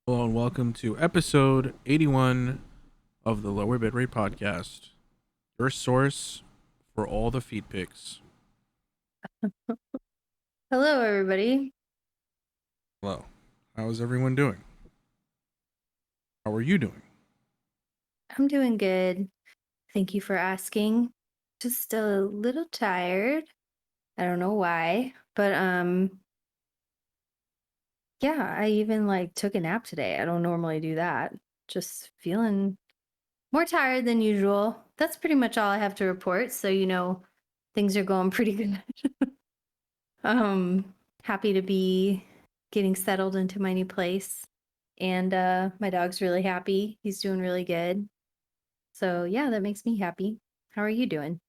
Hello and welcome to episode 81 of the Lower Bitrate Podcast, your source for all the feed pics. Hello, everybody. Hello. How is everyone doing? How are you doing? I'm doing good. Thank you for asking. Just a little tired. I don't know why, but yeah, I even took a nap today. I don't normally do that. Just feeling more tired than usual. That's pretty much all I have to report. So, things are going pretty good. Happy to be getting settled into my new place. And my dog's really happy. He's doing really good. So, yeah, that makes me happy. How are you doing?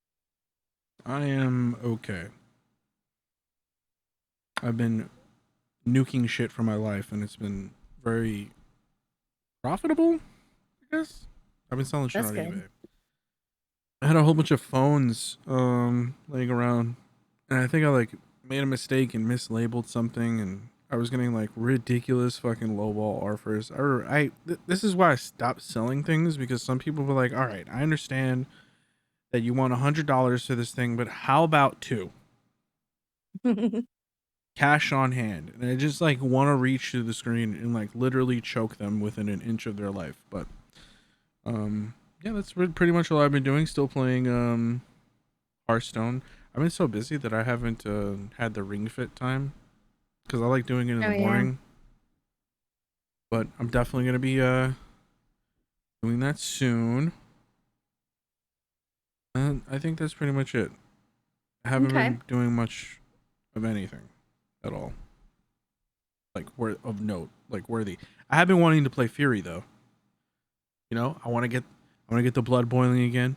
I am okay. I've been nuking shit for my life and it's been very profitable, I guess. I've been selling shit That's on good. eBay. I had a whole bunch of phones laying around and I think I made a mistake and mislabeled something and I was getting ridiculous fucking lowball offers. This is why I stopped selling things because some people were like, "All right, I understand that you want $100 for this thing, but how about two cash on hand?" And I just want to reach through the screen and literally choke them within an inch of their life. But yeah, that's pretty much all I've been doing. Still playing Hearthstone. I've been so busy that I haven't had the Ring Fit time because I like doing it in Oh, the yeah. morning. But I'm definitely gonna be doing that soon. And I think that's pretty much it. I haven't Okay. been doing much of anything at all. Of note, worthy. I have been wanting to play Fury though. You know, I want to get the blood boiling again.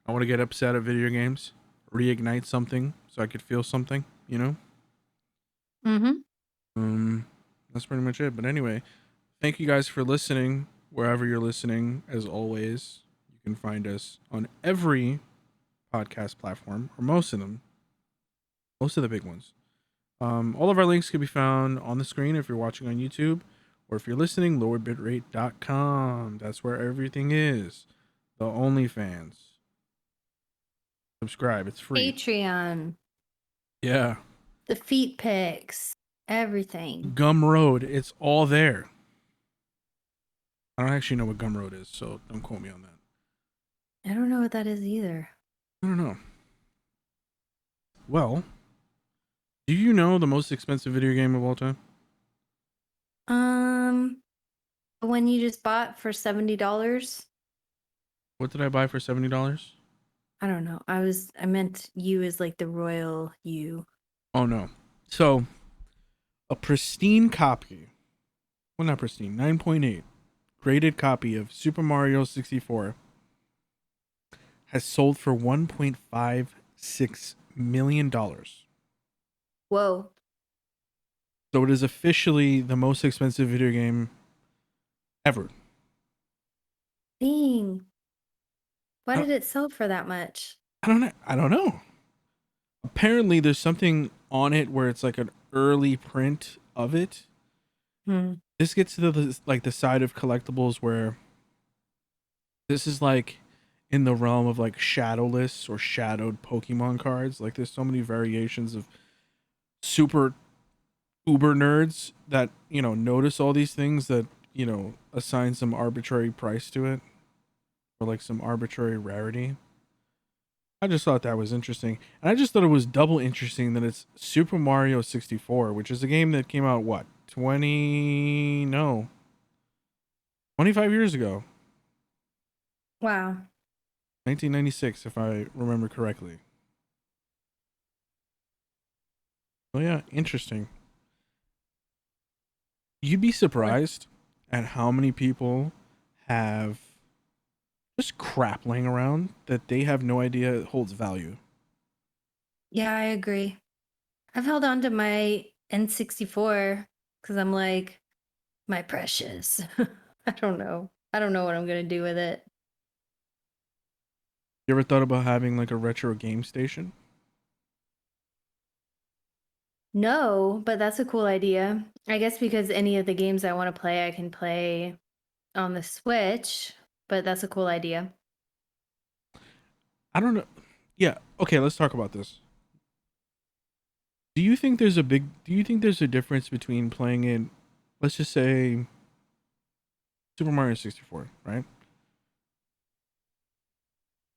I want to get upset at video games, reignite something so I could feel something, you know? Mm-hmm. Um that's pretty much it. But anyway, thank you guys for listening wherever you're listening. As always, you can find us on every podcast platform, or most of them, most of the big ones. All of our links can be found on the screen if you're watching on YouTube, or if you're listening, lowerbitrate.com. That's where everything is. The OnlyFans. Subscribe, it's free. Patreon, Yeah. the feet pics, everything. Gumroad, it's all there. I don't actually know what Gumroad is, so don't quote me on that. I don't know what that is either. I don't know. Well, do you know the most expensive video game of all time? Um, when you just bought for $70? What did I buy for $70? I don't know. I meant you as like the royal you. Oh no. So, a pristine copy, well, not pristine, 9.8 graded copy of Super Mario 64 has sold for $1.56 million. Whoa. So it is officially the most expensive video game ever. Dang. Why I did don't, it sell for that much? I don't know. I don't know. Apparently, there's something on it where it's like an early print of it. Hmm. This gets to the side of collectibles where this is in the realm of shadowless or shadowed Pokemon cards. Like there's so many variations of super uber nerds that notice all these things that assign some arbitrary price to it or some arbitrary rarity. I just thought that was interesting, and I just thought it was double interesting that it's Super Mario 64, which is a game that came out what 25 years ago, Wow. 1996 if I remember correctly. Oh yeah, interesting. You'd be What? surprised at how many people have just crap laying around that they have no idea it holds value. Yeah, I agree. I've held on to my N64 because I'm like, my precious. I don't know. I don't know what I'm gonna do with it. You ever thought about having a retro game station? No, but that's a cool idea. I guess because any of the games I want to play, I can play on the Switch, but that's a cool idea. I don't know. Yeah. Okay. Let's talk about this. Do you think there's a difference between playing it, let's just say Super Mario 64, right?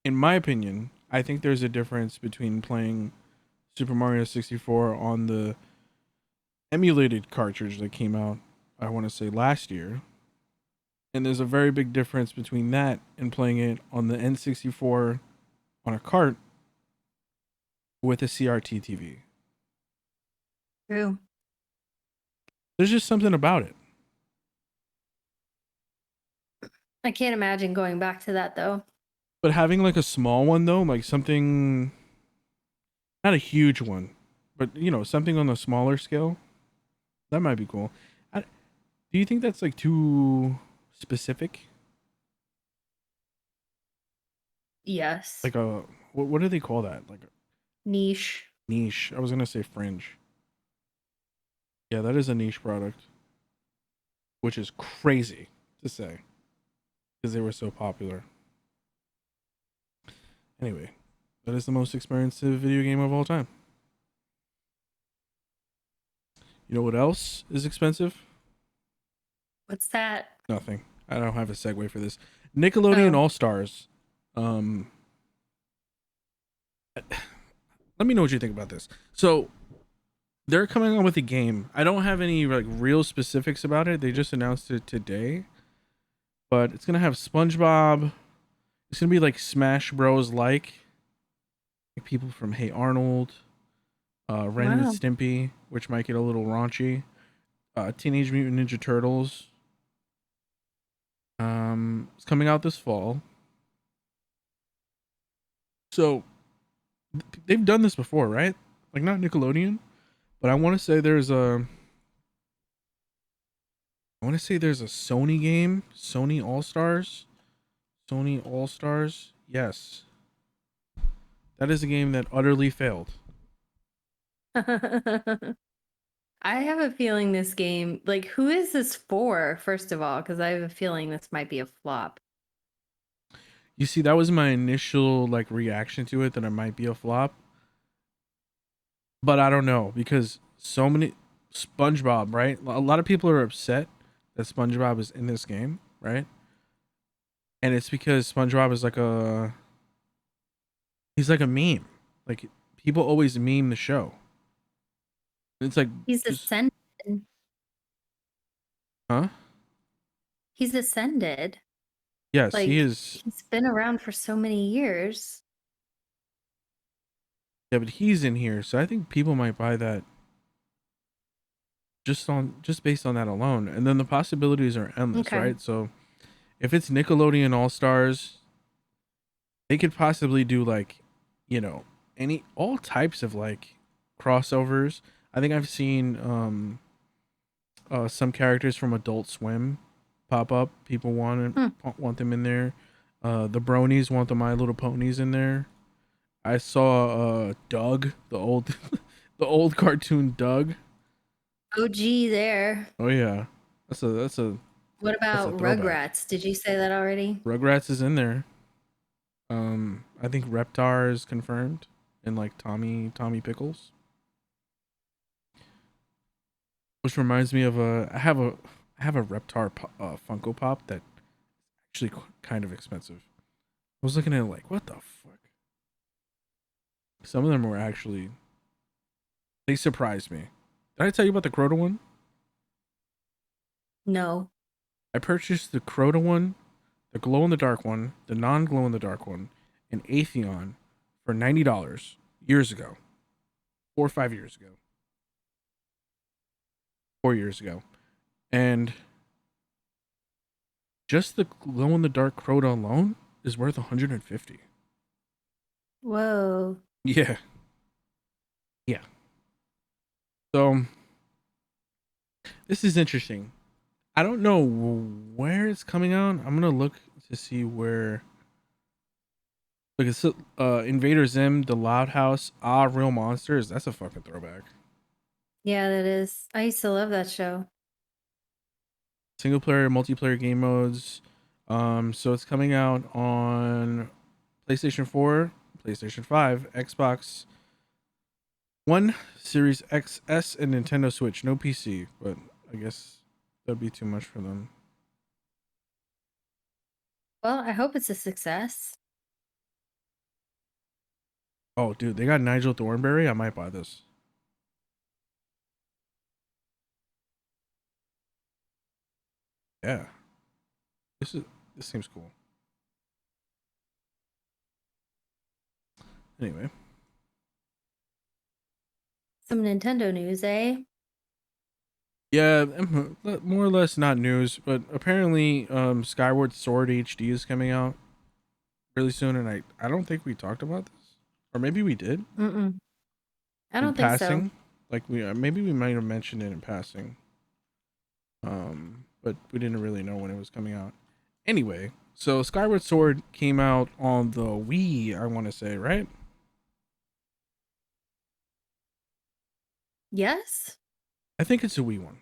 In my opinion, I think there's a difference between playing Super Mario 64 on the emulated cartridge that came out, I want to say last year. And there's a very big difference between that and playing it on the N64 on a cart with a CRT TV. True. There's just something about it. I can't imagine going back to that though. But having like a small one though, like something, not a huge one, but something on a smaller scale, that might be cool. Do you think that's like too specific? Yes. Like a what do they call that? Like a Niche. niche. I was gonna say fringe. Yeah, that is a niche product, which is crazy to say because they were so popular. Anyway, that is the most expensive video game of all time. You know what else is expensive? What's that? Nothing. I don't have a segue for this. Nickelodeon Oh. All Stars. Um, let me know what you think about this. So they're coming out with a game. I don't have any like real specifics about it. They just announced it today, but it's gonna have SpongeBob. It's gonna be like Smash Bros. Like people from Hey Arnold, Ren and Wow. Stimpy, which might get a little raunchy. Teenage Mutant Ninja Turtles. It's coming out this fall. So they've done this before, right? Like not Nickelodeon, but I want to say there's a Sony game, Sony All Stars, Sony All Stars. Yes, that is a game that utterly failed. I have a feeling this game, like, who is this for, first of all? Because I have a feeling this might be a flop. You see, that was my initial like reaction to it, that it might be a flop, but I don't know because so many SpongeBob, right? A lot of people are upset that SpongeBob is in this game, right? And it's because SpongeBob is he's like a meme. Like people always meme the show. It's like He's just ascended. huh? He's ascended. Yes, he Like, is. he's been around for so many years. Yeah, but he's in here, so I think people might buy that just based on that alone. And then the possibilities are endless, Okay. right? So if it's Nickelodeon All Stars, they could possibly do like, you know, any all types of like crossovers. I think I've seen some characters from Adult Swim pop up. People Hmm. want them in there. The Bronies want the My Little Ponies in there. I saw Doug, the old the old cartoon Doug. OG there. Oh yeah. That's a What that's a about throwback. Rugrats? Did you say that already? Rugrats is in there. I think Reptar is confirmed, and like Tommy Pickles, which reminds me of I have a Reptar Funko Pop that actually kind of expensive. I was looking at it like, what the fuck? Some of them were actually, they surprised me. Did I tell you about the Crota one? No. I purchased the Crota one, the glow in the dark one, the non glow in the dark one, and Atheon for $90 years ago, 4 or 5 years ago, 4 years ago, and just the glow in the dark Crota alone is worth 150. Whoa. Yeah, yeah. So this is interesting. I don't know where it's coming out. I'm gonna look to see where. Look, it's Invader Zim, the Loud House, Real Monsters. That's a fucking throwback. Yeah, that is. I used to love that show. Single player, multiplayer game modes. So it's coming out on PlayStation 4, PlayStation 5, Xbox One, Series XS, and Nintendo Switch. No PC, but I guess that'd be too much for them. Well, I hope it's a success. Oh, dude, they got Nigel Thornberry. I might buy this. Yeah, this is this seems cool. Anyway, Some Nintendo news, eh? yeah, more or less not news, but apparently, Skyward Sword HD is coming out really soon, and I don't think we talked about this, or maybe we did Mm-mm. I in don't think so. passing. Like maybe we might have mentioned it in passing, but we didn't really know when it was coming out. Anyway, so Skyward Sword came out on the Wii, I want to say, right? Yes? I think it's a Wii one.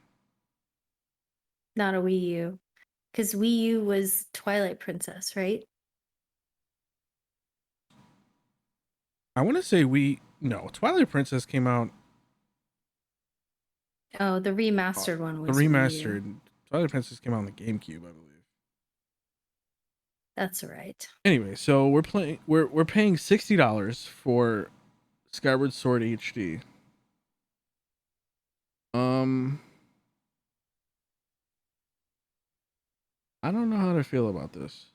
Not a Wii U. Because Wii U was Twilight Princess, right? I want to say Wii. No, Twilight Princess came out. Oh, the uh, remastered one The was Wii U. remastered Twilight Princess came out on the GameCube, I believe. That's right. Anyway, so we're playing. We're paying $60 for Skyward Sword HD. Um, I don't know how to feel about this.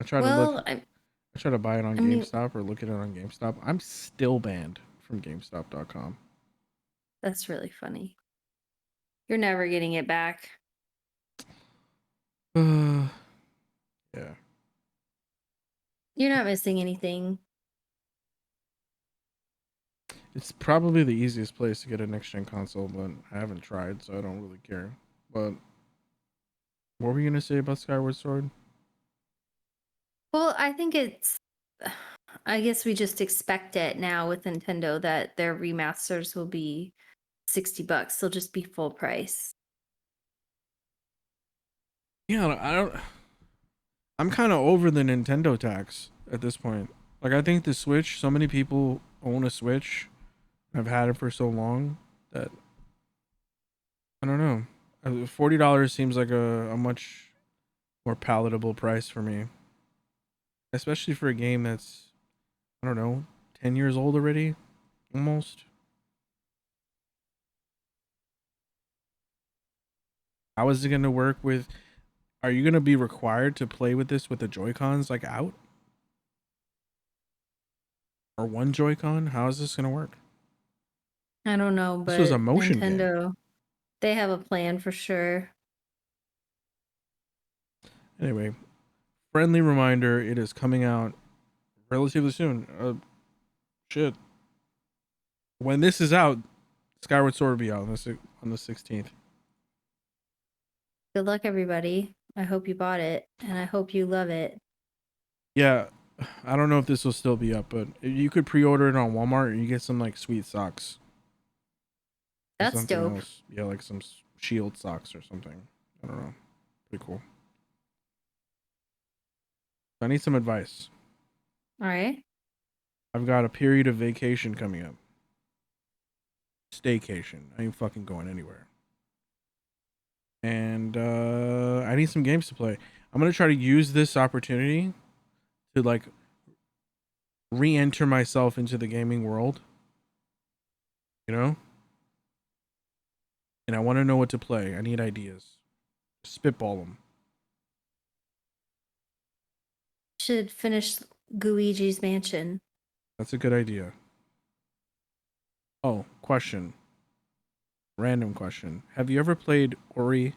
I try to look. Well, I try to buy it on I mean, GameStop or look at it on GameStop. I'm still banned from GameStop.com. that's really funny. You're never getting it back. Yeah. You're not missing anything. It's probably the easiest place to get a next gen console, but I haven't tried, so I don't really care. But what were you gonna say about Skyward Sword? Well, I think it's. I guess we just expect it now with Nintendo that their remasters will be $60. They'll just be full price. Yeah, I don't. I'm kind of over the Nintendo tax at this point. Like, I think the Switch. So many people own a Switch. I've had it for so long that I don't know. $40 seems like a much more palatable price for me, especially for a game that's I don't know 10 years old already, almost. How is it going to work with? Are you going to be required to play with this with the Joy Cons like out or one Joy-Con? How is this going to work? I don't know, This was a but motion game. Nintendo, they have a plan for sure. Anyway, friendly reminder: it is coming out relatively soon. Shit. When this is out, Skyward Sword will be out on the 16th. Good luck, everybody. I hope you bought it and I hope you love it. Yeah, I don't know if this will still be up, but you could pre-order it on Walmart and you get some like sweet socks or That's something dope. else. Yeah, like some shield socks or something. I don't know. Pretty cool. I need some advice. All right. I've got a period of vacation coming up. Staycation. I ain't fucking going anywhere. And I need some games to play. I'm gonna try to use this opportunity to like re-enter myself into the gaming world. You know? And I want to know what to play. I need ideas. Spitball them. Should finish Luigi's Mansion. That's a good idea. Oh, question. Random question. Have you ever played Ori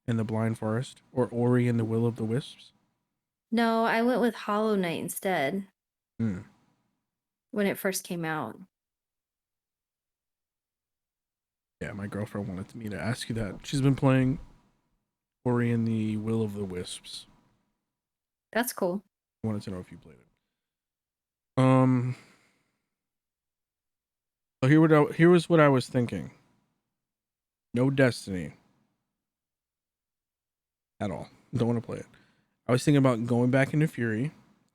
in the Blind Forest or Ori in the Will of the Wisps? No, I went with Hollow Knight instead Hmm. when it first came out. Yeah, my girlfriend wanted me to ask you that. She's been playing Ori in the Will of the Wisps. That's cool. I wanted to know if you played it. Um, So here was what I was thinking. No Destiny at all. Don't want to play it. I was thinking about going back into Fury,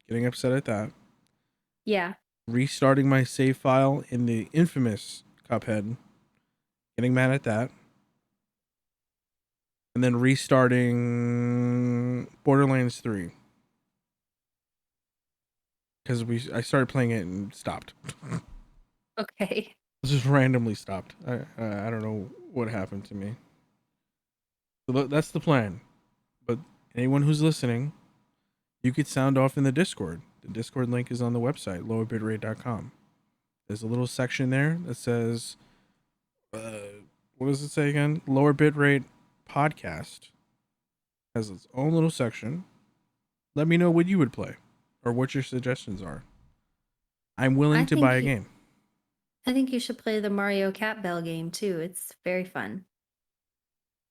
getting upset at that, Yeah. restarting my save file in the infamous Cuphead, getting mad at that, and then restarting Borderlands 3 because I started playing it and stopped. Okay. Just randomly stopped. I don't know what happened to me. So that's the plan. But anyone who's listening, you could sound off in the Discord. The Discord link is on the website, lowerbitrate.com. There's a little section there that says, what does it say again? Lower Bitrate Podcast has its own little section. Let me know what you would play or what your suggestions are. I'm willing I to buy think a you, game. I think you should play the Mario Cat Bell game too. It's very fun.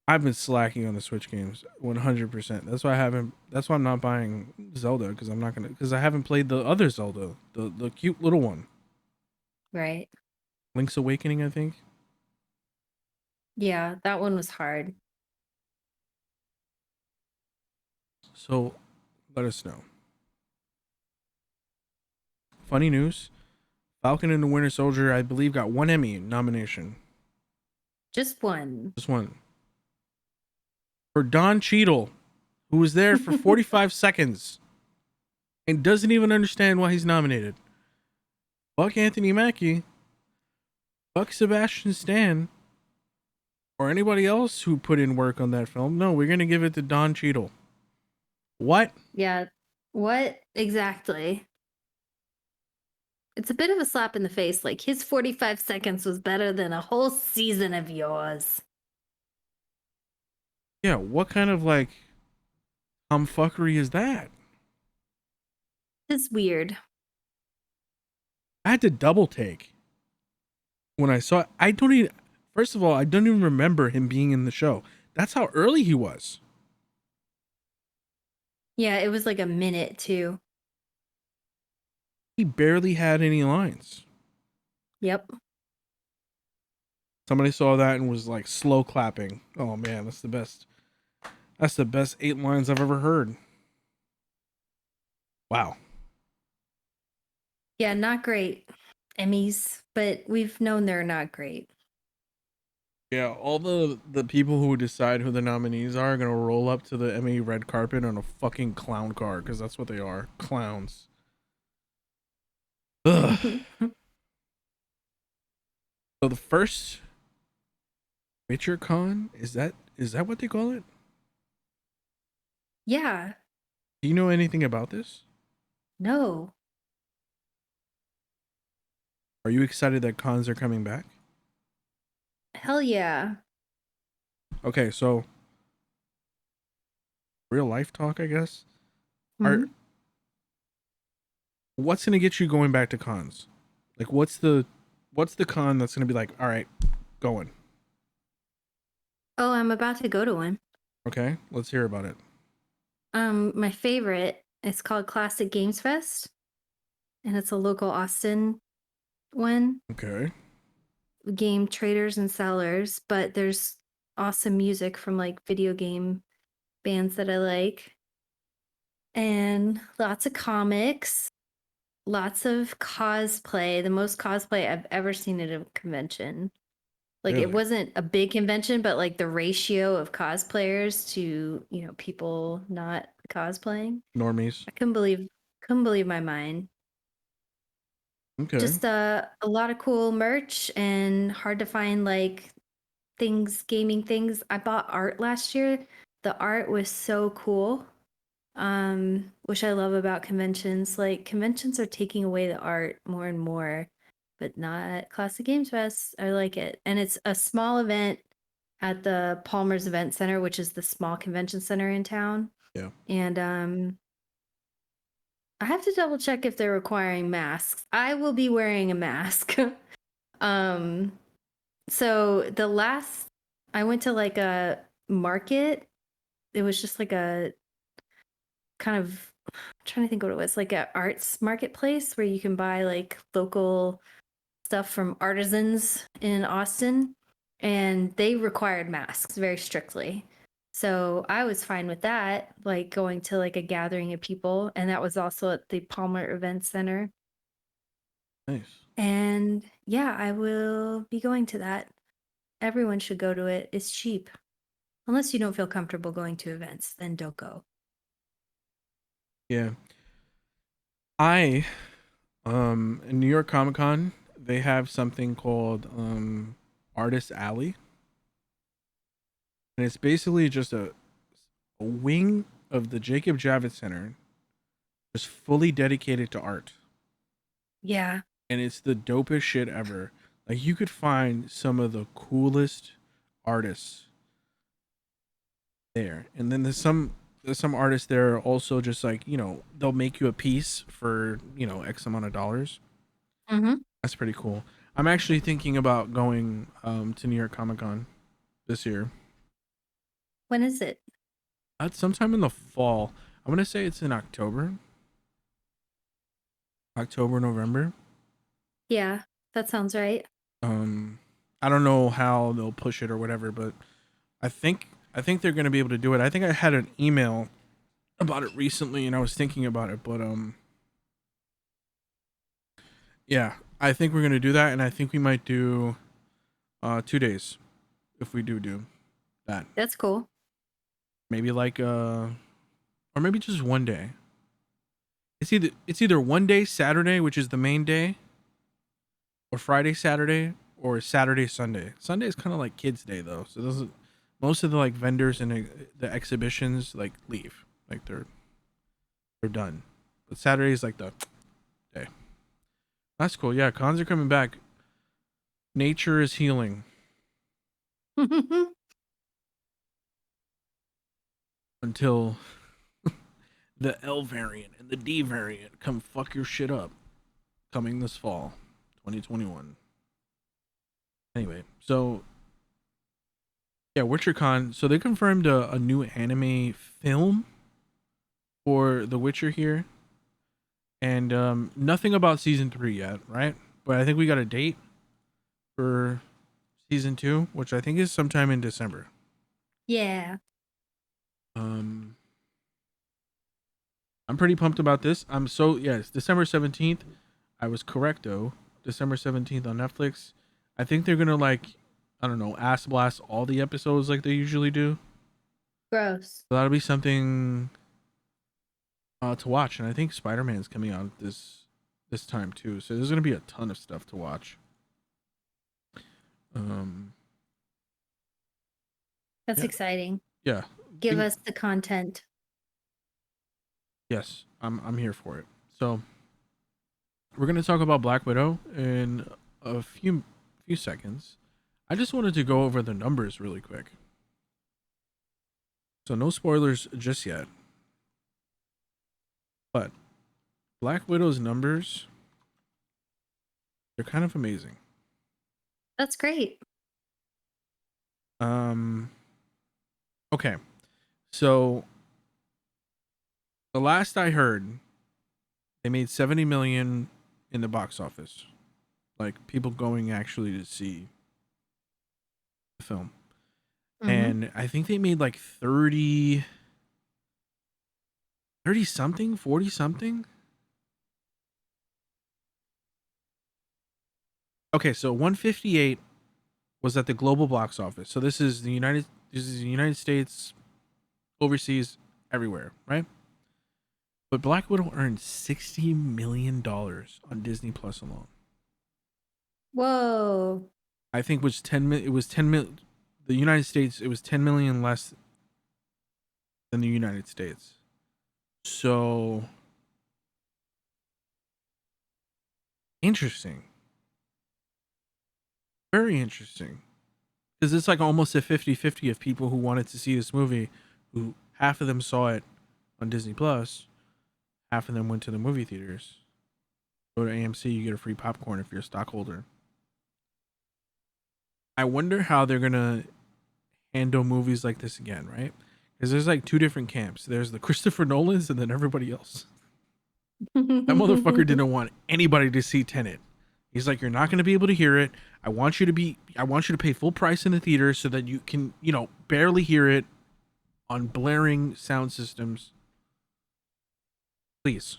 I've been slacking on the Switch games 100%. That's why I'm not buying Zelda because I haven't played the other Zelda, the cute little one. Right. Link's Awakening, I think. Yeah, that one was hard. So let us know. Funny news, Falcon and the Winter Soldier, I believe, got one Emmy nomination. Just one. Just one. For Don Cheadle, who was there for 45 seconds and doesn't even understand why he's nominated. Fuck Anthony Mackie. Fuck Sebastian Stan. Or anybody else who put in work on that film. No, we're going to give it to Don Cheadle. What? Yeah. What exactly? It's a bit of a slap in the face. Like his 45 seconds was better than a whole season of yours. Yeah, what kind of like fuckery is that? It's weird. I had to double take when I saw it. I don't even, first of all, I don't even remember him being in the show. That's how early he was. Yeah, it was like a minute too. He barely had any lines. Yep. Somebody saw that and was like slow clapping. Oh man, that's the best. That's the best 8 lines I've ever heard. Wow. Yeah, not great. Emmys, but we've known they're not great. Yeah, all the people who decide who the nominees are gonna roll up to the Emmy red carpet on a fucking clown car because that's what they are, clowns. Ugh. So the first Witcher Con is that what they call it? Yeah. Do you know anything about this? No. Are you excited that cons are coming back? Hell yeah. Okay, so real life talk, I guess. Are Mhm. What's gonna get you going back to cons? Like, what's the con that's gonna be like, all right, going? Oh, I'm about to go to one. Okay, let's hear about it. My favorite, it's called Classic Games Fest, and it's a local Austin one. Okay, Game traders and sellers, but there's awesome music from like video game bands that I like. And lots of comics, lots of cosplay. The most cosplay I've ever seen at a convention. Like it really? wasn't a big convention, but like the ratio of cosplayers to, people not cosplaying. Normies. I couldn't believe my mind. Okay, Just a lot of cool merch and hard to find like things, gaming things. I bought art last year. The art was so cool. Which I love about conventions. Like conventions are taking away the art more and more, but not at Classic Games Fest. I like it. And it's a small event at the Palmer's Event Center, which is the small convention center in town. yeah. And I have to double check if they're requiring masks. I will be wearing a mask. um so the last I went to like a market. It was just like a kind of I'm trying to think what it was, like a arts marketplace where you can buy like local stuff from artisans in Austin, and they required masks very strictly. So I was fine with that, like going to like a gathering of people, and that was also at the Palmer Event Center. Nice. And yeah, I will be going to that. Everyone should go to it. It's cheap. Unless you don't feel comfortable going to events, then don't go. Yeah. I in New York Comic Con, they have something called Artist Alley. And it's basically just a wing of the Jacob Javits Center, just fully dedicated to art. Yeah. And it's the dopest shit ever. Like, you could find some of the coolest artists there. And then there's some artists there are also just like, they'll make you a piece for, X amount of dollars. Mm-hmm. That's pretty cool. I'm actually thinking about going to New York Comic Con this year. When is it? That's sometime in the fall. I'm gonna say it's in October, November. Yeah, that sounds right. I don't know how they'll push it or whatever, but I think they're gonna be able to do it. I think I had an email about it recently, and I was thinking about it, but yeah, I think we're gonna do that, and I think we might do 2 days if we do that. That's cool. Maybe like or maybe just one day. It's either one day Saturday, which is the main day, or Friday Saturday, or Saturday Sunday. Sunday is kind of like kids' day though, so most of the like vendors and the exhibitions like leave, like they're done. But Saturday is like the day. That's cool. Yeah, cons are coming back. Nature is healing until the L variant and the D variant come fuck your shit up. Coming this fall, 2021. Anyway, so yeah, WitcherCon. So they confirmed a new anime film for The Witcher here, and nothing about season 3 yet, right? But I think we got a date for season 2, which I think is sometime in December. Yeah. I'm pretty pumped about this. It's December 17th. I was correct though. December 17th on Netflix. I think they're gonna I don't know, ass blast all the episodes like they usually do. Gross. So that'll be something to watch, and I think Spider-Man's coming out this time too. So there's gonna be a ton of stuff to watch. That's exciting. Yeah. Give us the content. Yes, I'm here for it. So we're gonna talk about Black Widow in a few seconds. I just wanted to go over the numbers really quick. So no spoilers just yet. But Black Widow's numbers, they're kind of amazing. That's great. Okay. So the last I heard, they made 70 million in the box office. Like people going actually to see the film. Mm-hmm. And I think they made like 30 something, 40 something. Okay, so 158 was at the global box office. So this is the United States, overseas, everywhere, right? But Black Widow earned $60 million on Disney Plus alone. Whoa. I think it was 10 million. The United States, it was 10 million less than the United States. So interesting. Very interesting. Because it's like almost a 50-50 of people who wanted to see this movie, who half of them saw it on Disney Plus, half of them went to the movie theaters. Go to AMC, you get a free popcorn if you're a stockholder. I wonder how they're gonna handle movies like this again, right? Because there's like two different camps. There's the Christopher Nolans and then everybody else. That motherfucker didn't want anybody to see Tenet. He's like, you're not going to be able to hear it. I want you to pay full price in the theater so that you can, barely hear it on blaring sound systems. Please.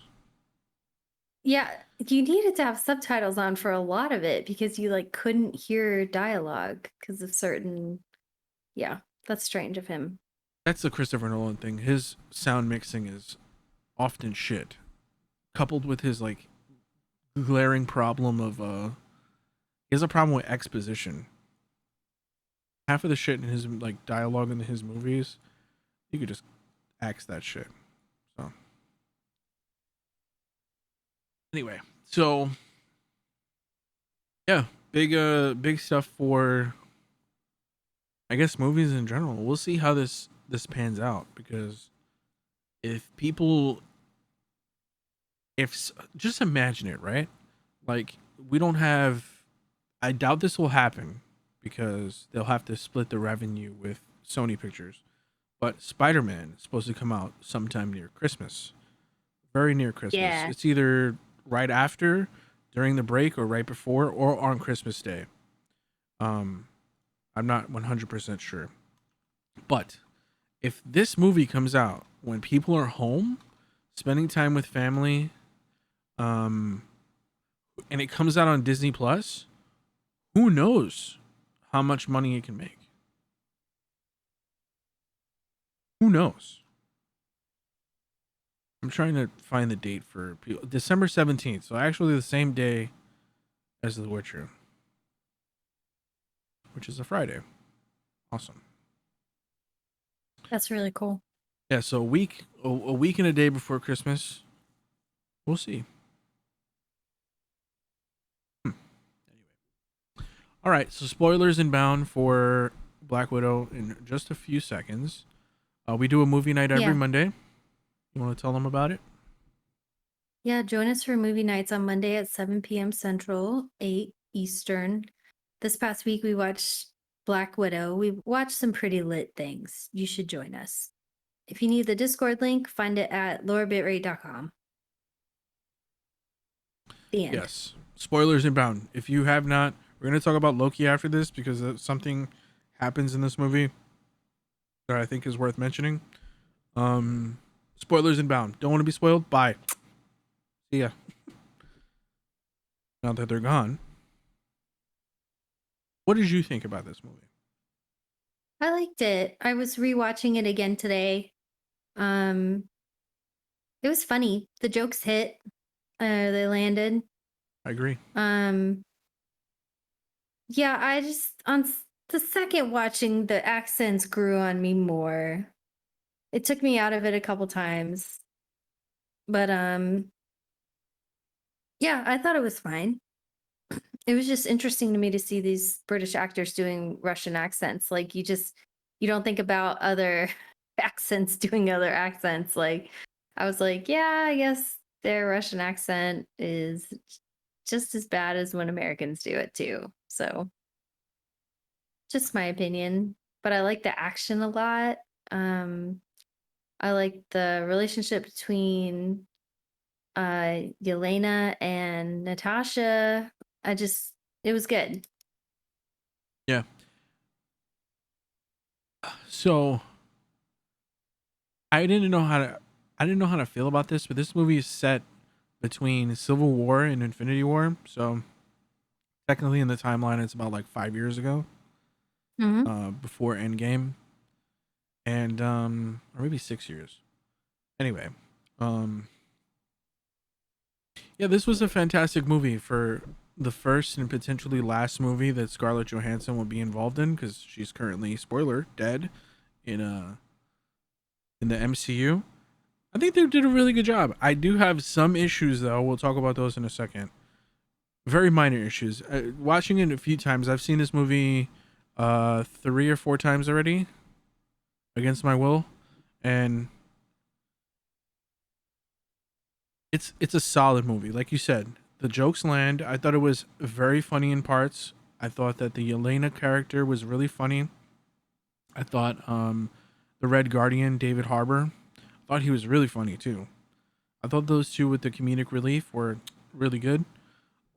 Yeah, you needed to have subtitles on for a lot of it because you like couldn't hear dialogue because of certain. Yeah, that's strange of him. That's the Christopher Nolan thing. His sound mixing is often shit, coupled with his like glaring problem of he has a problem with exposition. Half of the shit in his like dialogue in his movies, you could just axe that shit. So anyway, so yeah, big stuff for I guess movies in general. We'll see how this pans out because if people if just imagine it, right? Like we don't have I doubt this will happen because they'll have to split the revenue with Sony Pictures. But Spider-Man is supposed to come out sometime near Christmas. Very near Christmas. Yeah. It's either right after, during the break, or right before, or on Christmas Day. Um, I'm not 100% sure. But if this movie comes out when people are home, spending time with family, um, and it comes out on Disney Plus, who knows how much money it can make? Who knows? I'm trying to find the date for people. December 17th. So actually the same day as The Witcher, which is a Friday. Awesome. That's really cool. Yeah, so a week and a day before Christmas. We'll see. Anyway. All right, so spoilers inbound for Black Widow in just a few seconds. We do a movie night every Yeah. Monday. You want to tell them about it? Yeah, join us for movie nights on Monday at 7 p.m. Central, 8 Eastern. This past week, we watched Black Widow. We watched some pretty lit things. You should join us. If you need the Discord link, find it at lowerbitrate.com. The end. Yes. Spoilers inbound. If you have not, we're going to talk about Loki after this because something happens in this movie that I think is worth mentioning. Spoilers inbound. Don't want to be spoiled? Bye. See ya. Now that they're gone. What did you think about this movie? I liked it. I was rewatching it again today. It was funny. The jokes hit. They landed. I agree. Yeah, I just the second watching, the accents grew on me more. It took me out of it a couple times. But yeah, I thought it was fine. It was just interesting to me to see these British actors doing Russian accents. Like you don't think about other accents doing other accents. Like I was like, yeah, I guess their Russian accent is just as bad as when Americans do it too. So just my opinion. But I like the action a lot. I like the relationship between Yelena and Natasha. It was good. Yeah. So I didn't know how to feel about this, but this movie is set between Civil War and Infinity War. So technically in the timeline it's about like 5 years ago. Before Endgame. And or maybe 6 years. Anyway, yeah, this was a fantastic movie for the first and potentially last movie that Scarlett Johansson will be involved in because she's currently, spoiler, dead in the MCU. I think they did a really good job. I do have some issues though. We'll talk about those in a second. Very minor issues. Watching it a few times, I've seen this movie 3 or 4 times already against my will, and it's a solid movie. Like you said, the jokes land. I thought it was very funny in parts. I thought that the Yelena character was really funny. I thought the Red Guardian, David Harbour, I thought he was really funny too. I thought those two with the comedic relief were really good.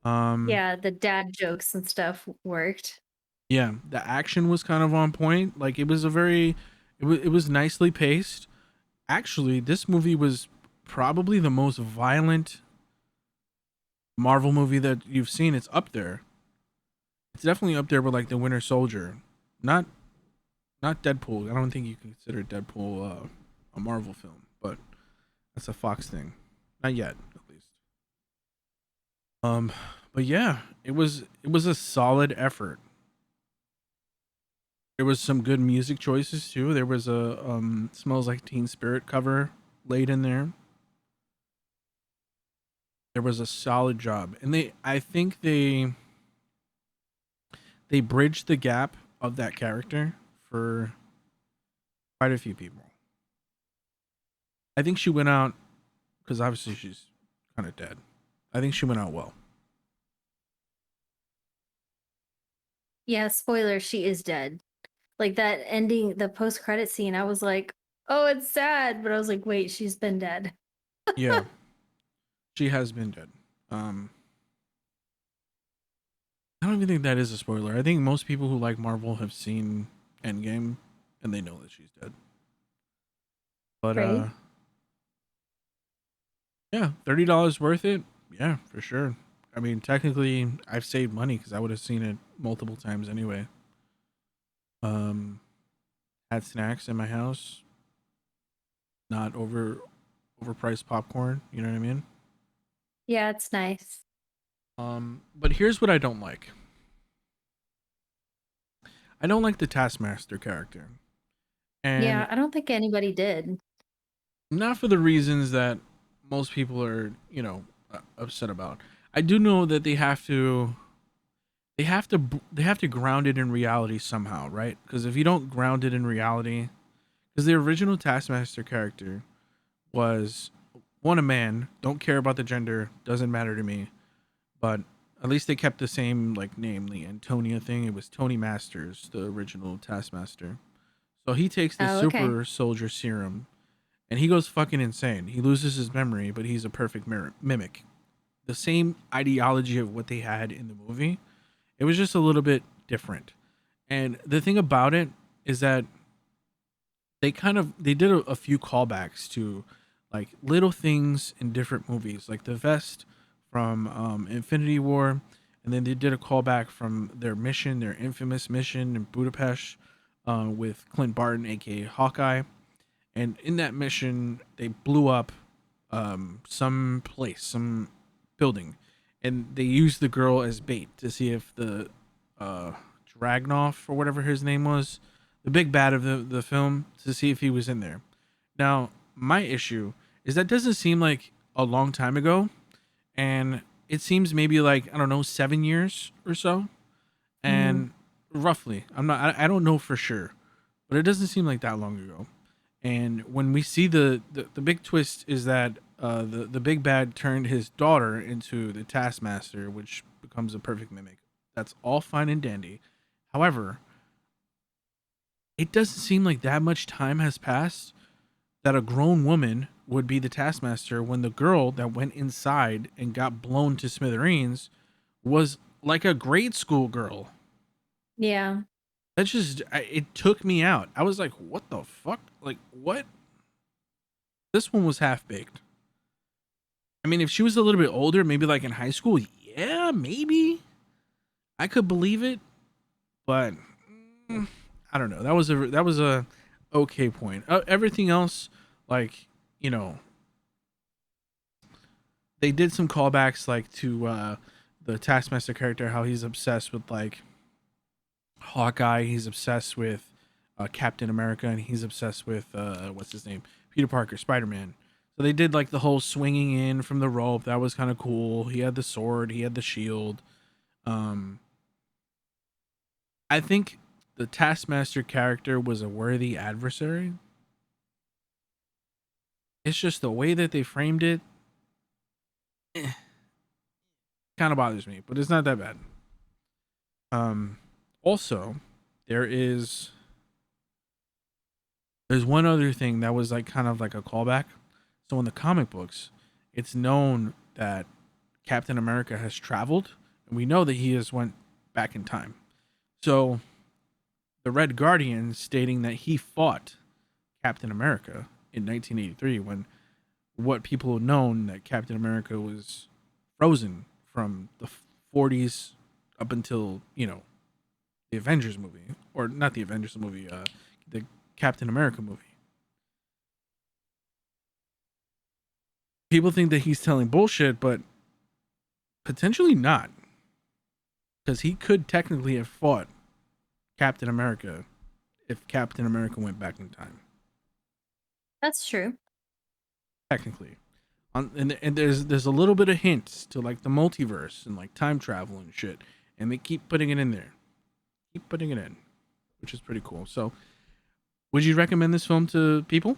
Um, Yeah, the dad jokes and stuff worked. yeah, the action was kind of on point. Like it was a very, it was nicely paced. Actually, this movie was probably the most violent Marvel movie that you've seen. It's up there. It's definitely up there with like the Winter Soldier. Not not Deadpool. I don't think you can consider Deadpool a Marvel film, but that's a Fox thing. Not yet, at least. Um, but yeah, it was a solid effort. There was some good music choices too. There was a "Smells Like Teen Spirit" cover laid in there. There was a solid job, and I think they bridged the gap of that character for quite a few people. I think she went out because obviously she's kind of dead. I think she went out well. Yeah, spoiler, she is dead. Like that ending, the post-credit scene, I was like, "Oh, it's sad," but I was like, "Wait, she's been dead." Yeah, she has been dead. Um, I don't even think that is a spoiler. I think most people who like Marvel have seen Endgame and they know that she's dead. But Right? yeah, $30 worth it. Yeah, for sure. I mean, technically, I've saved money because I would have seen it multiple times anyway. Um, had snacks in my house, not overpriced popcorn. You know what I mean? Yeah, it's nice. But here's what I don't like. I don't like the Taskmaster character, and Yeah, I don't think anybody did. not for the reasons that most people are, upset about. I do know that they have to ground it in reality somehow, right? Because if you don't ground it in reality, because the original Taskmaster character was one, a man, don't care about the gender, doesn't matter to me, but at least they kept the same like name, the Antonia thing. It was Tony Masters, the original Taskmaster. So he takes the Oh, okay. super soldier serum and he goes fucking insane. He loses his memory, but he's a perfect mimic. The same ideology of what they had in the movie. It was just a little bit different. And the thing about it is that they did a few callbacks to like little things in different movies, like the vest from Infinity War, and then they did a callback from their infamous mission in Budapest with Clint Barton, aka Hawkeye. And in that mission, they blew up some place, some building, and they used the girl as bait to see if the uh, Dragnov or whatever his name was, the big bad of the film, to see if he was in there. Now, my issue is that doesn't seem like a long time ago, and it seems maybe like I don't know 7 years or so, Hmm. and roughly. I don't know for sure, but it doesn't seem like that long ago. And when we see the big twist is that the big bad turned his daughter into the Taskmaster, which becomes a perfect mimic. That's all fine and dandy. However, it doesn't seem like that much time has passed that a grown woman would be the Taskmaster when the girl that went inside and got blown to smithereens was like a grade school girl. Yeah. It took me out. I was like, what the fuck? Like, what? This one was half baked. I mean, if she was a little bit older, maybe like in high school, yeah, maybe I could believe it. But I don't know. That was a okay point. Everything else, like you know, they did some callbacks like to the Taskmaster character, how he's obsessed with like Hawkeye. He's obsessed with Captain America, and he's obsessed with what's his name, Peter Parker, Spider Man. So they did like the whole swinging in from the rope. That was kind of cool. He had the sword. He had the shield. Um, I think the Taskmaster character was a worthy adversary. It's just the way that they framed it kind of bothers me, but it's not that bad. Um, Also, there is there's one other thing that was like kind of like a callback. So in the comic books, it's known that Captain America has traveled and we know that he has went back in time. So the Red Guardian stating that he fought Captain America in 1983 when what people have known that Captain America was frozen from the 40s up until, the Avengers movie, or not the Avengers movie, the Captain America movie. People think that he's telling bullshit, but potentially not, because he could technically have fought Captain America if Captain America went back in time. That's true. Technically, and there's a little bit of hints to like the multiverse and like time travel and shit, and they keep putting it in there, keep putting it in, which is pretty cool. So, would you recommend this film to people?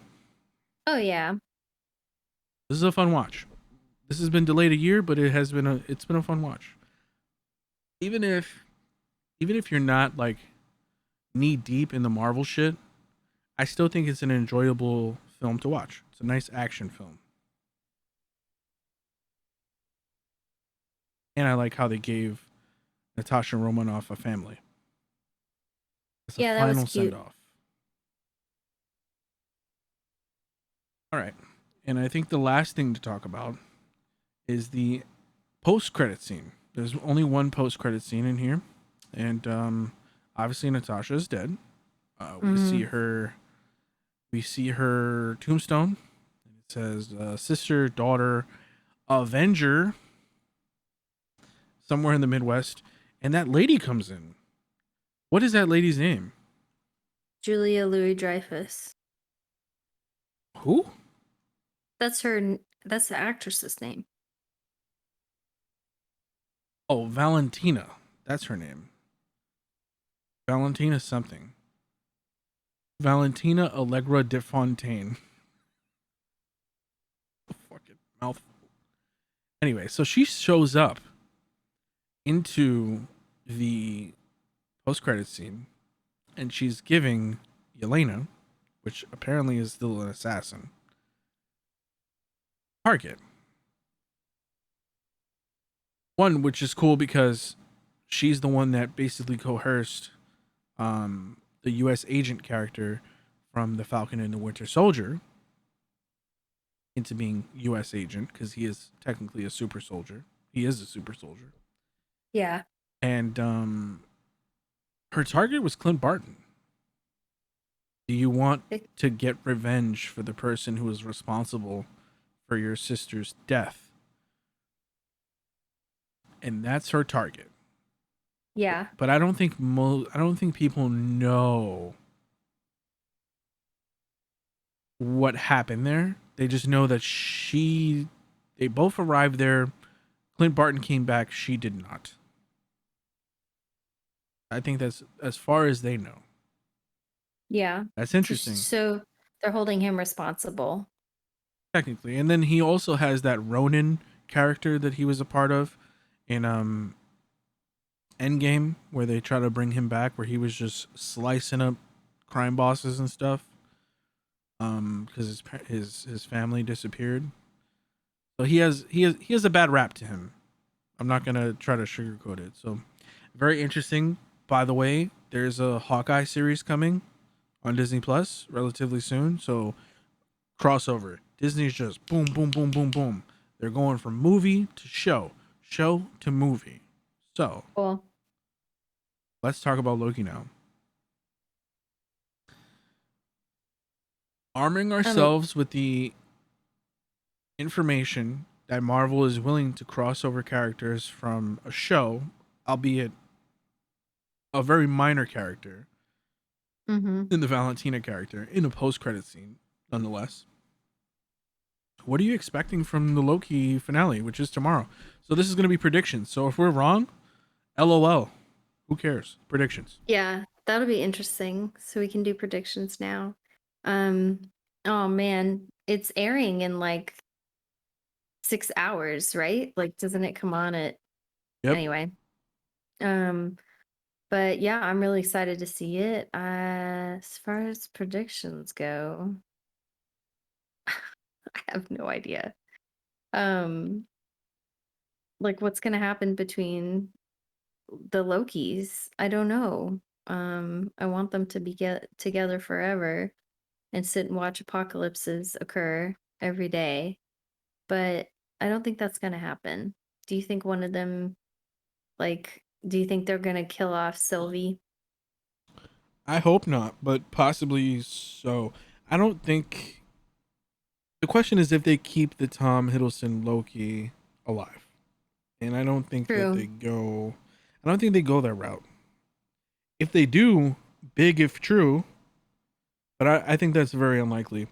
Oh yeah. This is a fun watch. This has been delayed a year, but it's been a fun watch. Even if you're not like knee deep in the Marvel shit, I still think it's an enjoyable film to watch. It's a nice action film. And I like how they gave Natasha Romanoff a family. It's a Yeah, that was final send cute. off. All right. And I think the last thing to talk about is the post credit scene. There's only one post credit scene in here. And obviously Natasha is dead. We see Mhm. her tombstone. It says sister, daughter, Avenger, somewhere in the Midwest. And that lady comes in. What is that lady's name? Julia Louis-Dreyfus. Who? That's that's the actress's name. Oh, Valentina. That's her name. Valentina something. Valentina Allegra de Fontaine. Fucking mouthful. Anyway, so she shows up into the post credit scene and she's giving Yelena, which apparently is still an assassin, target. One, which is cool because she's the one that basically coerced the U.S. agent character from the Falcon and the Winter Soldier into being U.S. agent because he is technically a super soldier. He is a super soldier. Yeah. And her target was Clint Barton. Do you want to get revenge for the person who was responsible for your sister's death? And that's her target. Yeah. But I don't think people know what happened there. They just know that they both arrived there. Clint Barton came back, she did not. I think that's as far as they know. Yeah. That's interesting. So they're holding him responsible. Technically. And then he also has that Ronin character that he was a part of in Endgame, where they try to bring him back, where he was just slicing up crime bosses and stuff. Because his family disappeared. So he has a bad rap to him. I'm not gonna try to sugarcoat it. So very interesting. By the way, there's a Hawkeye series coming on Disney Plus relatively soon. So crossover. Disney's just boom, boom, boom, boom, boom. They're going from movie to show to movie. So Cool. let's talk about Loki now. Arming ourselves with the information that Marvel is willing to cross over characters from a show, albeit a very minor character, Mm-hmm. in the Valentina character, in a post-credit scene, nonetheless. What are you expecting from the Loki finale, which is tomorrow? So this is going to be predictions. So if we're wrong, LOL. Who cares? Predictions. Yeah, that'll be interesting. So we can do predictions now. Um, oh man, it's airing in like 6 hours, right? Like, doesn't it come on at Yep. anyway? Um, but yeah, I'm really excited to see it. As far as predictions go, I have no idea. Um, like what's gonna happen between the Lokis. I don't know. I want them to be together forever and sit and watch apocalypses occur every day. But I don't think that's gonna happen. Do you think one of them, like, do you think they're gonna kill off Sylvie? I hope not, but possibly so. I don't think the question is if they keep the Tom Hiddleston Loki alive. And I don't think that True. I don't think they go that route. If they do, big if true, but I think that's very unlikely.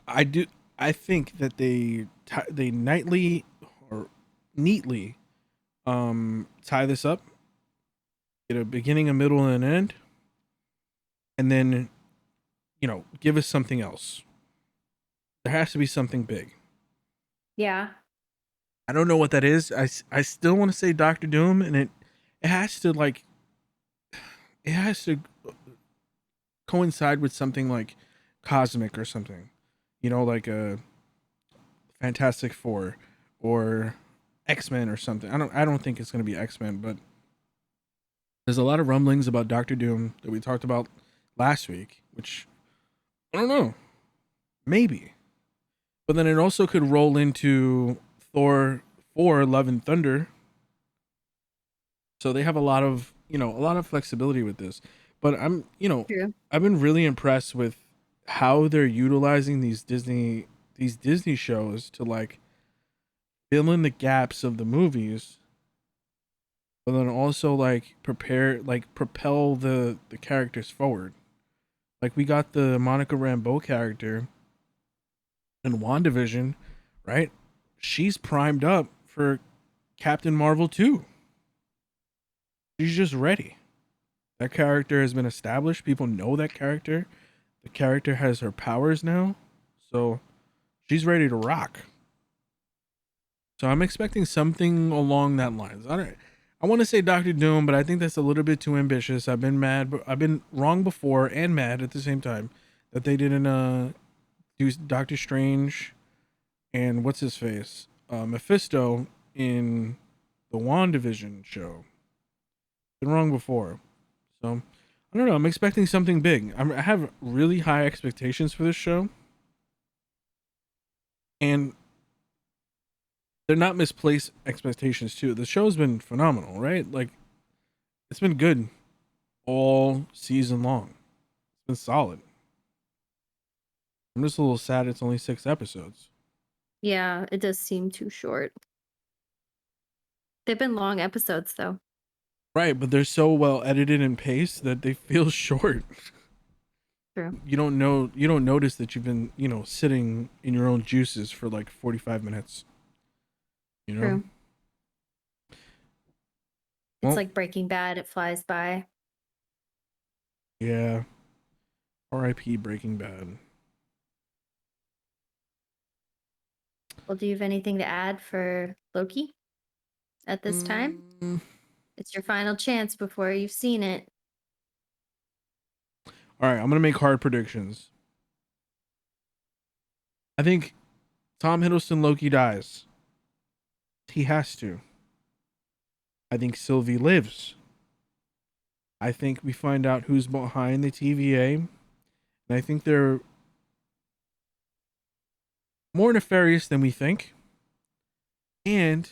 I do. I think that they nightly or neatly tie this up, get a beginning, a middle, and an end, and then give us something else. There has to be something big. Yeah. I don't know what that is. I still want to say Doctor Doom, and it has to it has to coincide with something like cosmic or something, like a Fantastic Four or X-Men or something. I don't think it's going to be X-Men, but there's a lot of rumblings about Doctor Doom that we talked about last week, which I don't know, maybe. But then it also could roll into Thor 4 Love and Thunder. So they have a lot of flexibility with this. But True. I've been really impressed with how they're utilizing these Disney shows to fill in the gaps of the movies, but then also propel the characters forward. Like we got the Monica Rambeau character in WandaVision, right? She's primed up for Captain Marvel 2. She's just ready. That character has been established. People know that character. The character has her powers now. So she's ready to rock. So I'm expecting something along that lines. I want to say Doctor Doom, but I think that's a little bit too ambitious. I've been mad, but I've been wrong before and mad at the same time that they didn't do Doctor Strange and what's his face? Mephisto in the WandaVision show. Been wrong before. So I don't know. I'm expecting something big. I have really high expectations for this show, and they're not misplaced expectations too. The show's been phenomenal, right? Like it's been good all season long. It's been solid. I'm just a little sad it's only 6 episodes. Yeah, it does seem too short. They've been long episodes though. Right, but they're so well edited and paced that they feel short. True. You don't notice that you've been, sitting in your own juices for like 45 minutes, you know? True. It's Well, like Breaking Bad, it flies by. yeah. R.I.P. Breaking Bad. Well, do you have anything to add for Loki at this time? Mm, It's your final chance before you've seen it. all right, I'm gonna make hard predictions. I think Tom Hiddleston Loki dies. He has to. I think Sylvie lives. I think we find out who's behind the TVA, and I think they're more nefarious than we think. And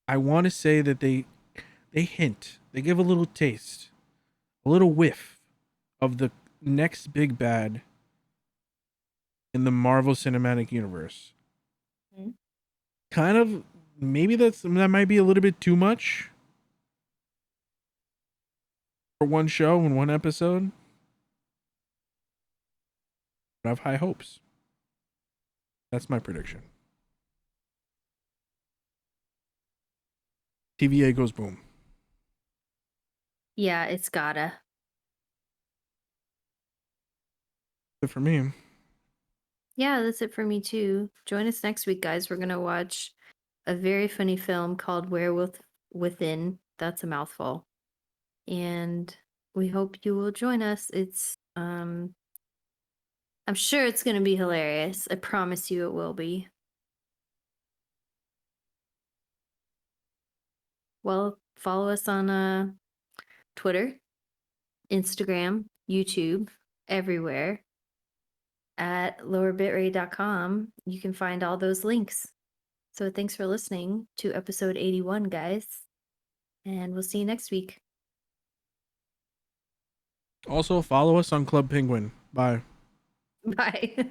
I want to say that they hint, they give a little taste, a little whiff of the next big bad in the Marvel Cinematic Universe. Mhm. Kind of, maybe that might be a little bit too much for one show and one episode. But I have high hopes. That's my prediction. TVA goes boom. Yeah, it's gotta. Good for me. Yeah, that's it for me too. Join us next week, guys. We're gonna watch a very funny film called Werewolf Within. That's a mouthful. And we hope you will join us. I'm sure it's gonna be hilarious. I promise you it will be. Well, follow us on Twitter, Instagram, YouTube, everywhere at lowerbitrate.com. You can find all those links. So thanks for listening to episode 81, guys. And we'll see you next week. Also, follow us on Club Penguin. Bye. Bye.